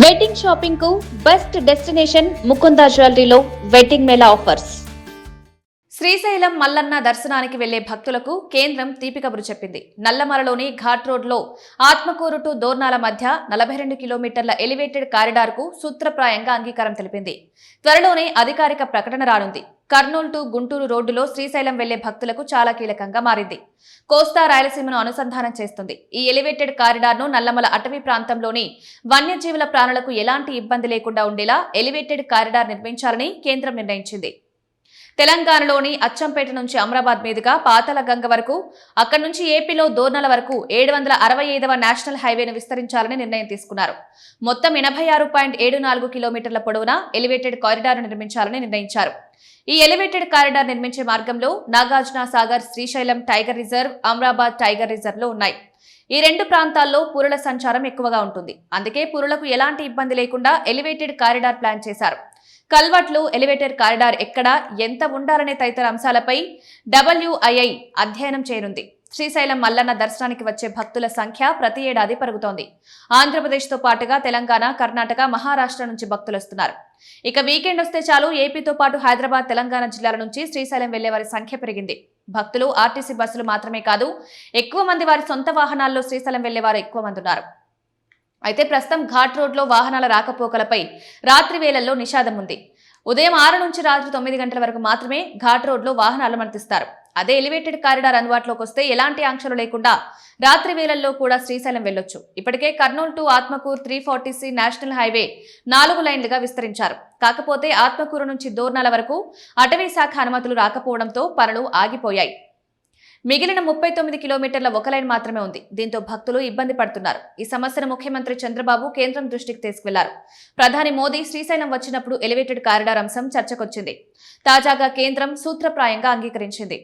Wedding shopping కు best destination Mukunda జ్యువెలరీలో wedding mela offers. Srisailam Mallanna దర్శనానికి వెళ్లే భక్తులకు కేంద్రం తీపి కబురు చెప్పింది. నల్లమలలోని ఘాట్ రోడ్ లో ఆత్మకూరు టు దోర్నాల మధ్య 42 కిలోమీటర్ల ఎలివేటెడ్ కారిడార్ కు సూత్రప్రాయంగా అంగీకారం తెలిపింది. త్వరలోనే అధికారిక ప్రకటన రానుంది. కర్నూలు టు గుంటూరు రోడ్డులో శ్రీశైలం వెళ్లే భక్తులకు చాలా కీలకంగా మారింది. కోస్తా రాయలసీమను అనుసంధానం చేస్తుంది. ఈ ఎలివేటెడ్ కారిడార్ ను నల్లమల అటవీ ప్రాంతంలోని వన్యజీవుల ప్రాణులకు ఎలాంటి ఇబ్బంది లేకుండా ఉండేలా ఎలివేటెడ్ కారిడార్ నిర్మించాలని కేంద్రం నిర్ణయించింది. తెలంగాణలోని అచ్చంపేట నుంచి అమరాబాద్ మీదుగా పాతాల గంగ వరకు, అక్కడి నుంచి ఏపీలో దోర్నల వరకు 765వ నేషనల్ హైవేను విస్తరించాలని నిర్ణయం తీసుకున్నారు. మొత్తం 86.74 కిలోమీటర్ల పొడవున ఎలివేటెడ్ కారిడార్ నిర్మించాలని నిర్ణయించారు. ఈ ఎలివేటెడ్ కారిడార్ నిర్మించే మార్గంలో Nagarjuna Sagar, Srisailam tiger reserve, Amrabad tiger రిజర్వ్లు ఉన్నాయి. ఈ రెండు ప్రాంతాల్లో పురుల సంచారం ఎక్కువగా ఉంటుంది. అందుకే పురులకు ఎలాంటి ఇబ్బంది లేకుండా ఎలివేటెడ్ కారిడార్ ప్లాన్ చేశారు. కల్వర్ట్లు, ఎలివేటెడ్ కారిడార్ ఎక్కడ, ఎంత ఉండాలనే తదితర అంశాలపై WII అధ్యయనం చేయనుంది. శ్రీశైలం మల్లన్న దర్శనానికి వచ్చే భక్తుల సంఖ్య ప్రతి ఏడాది పెరుగుతోంది. ఆంధ్రప్రదేశ్తో పాటుగా తెలంగాణ, కర్ణాటక, మహారాష్ట్ర నుంచి భక్తులు వస్తున్నారు. ఇక వీకెండ్ వస్తే చాలు ఏపీతో పాటు హైదరాబాద్, తెలంగాణ జిల్లాల నుంచి శ్రీశైలం వెళ్లే వారి సంఖ్య పెరిగింది. భక్తులు ఆర్టీసీ బస్సులు మాత్రమే కాదు, ఎక్కువ మంది వారి సొంత వాహనాల్లో శ్రీశైలం వెళ్లేవారు ఎక్కువ మంది ఉన్నారు. అయితే ప్రస్తుతం ఘాట్ రోడ్లో వాహనాల రాకపోకలపై రాత్రి వేళల్లో నిషేధం ఉంది. ఉదయం 6 నుంచి రాత్రి 9 గంటల వరకు మాత్రమే ఘాట్ రోడ్లో వాహనాలు అనుమతిస్తారు. అదే ఎలివేటెడ్ కారిడార్ అందుబాటులోకి వస్తే ఎలాంటి ఆంక్షలు లేకుండా రాత్రి వేళల్లో కూడా శ్రీశైలం వెళ్లొచ్చు. ఇప్పటికే Kurnool to Atmakur 340C national highway 4 లైన్లుగా విస్తరించారు. కాకపోతే ఆత్మకూరు నుంచి దోర్నాల వరకు అటవీ శాఖ అనుమతులు రాకపోవడంతో పనులు ఆగిపోయాయి. మిగిలిన 39 కిలోమీటర్ల ఒక లైన్ మాత్రమే ఉంది. దీంతో భక్తులు ఇబ్బంది పడుతున్నారు. ఈ సమస్యను ముఖ్యమంత్రి చంద్రబాబు కేంద్రం దృష్టికి తీసుకువెళ్లారు. ప్రధాని మోదీ శ్రీశైలం వచ్చినప్పుడు ఎలివేటెడ్ కారిడార్ అంశం చర్చకొచ్చింది. తాజాగా కేంద్రం సూత్రప్రాయంగా అంగీకరించింది.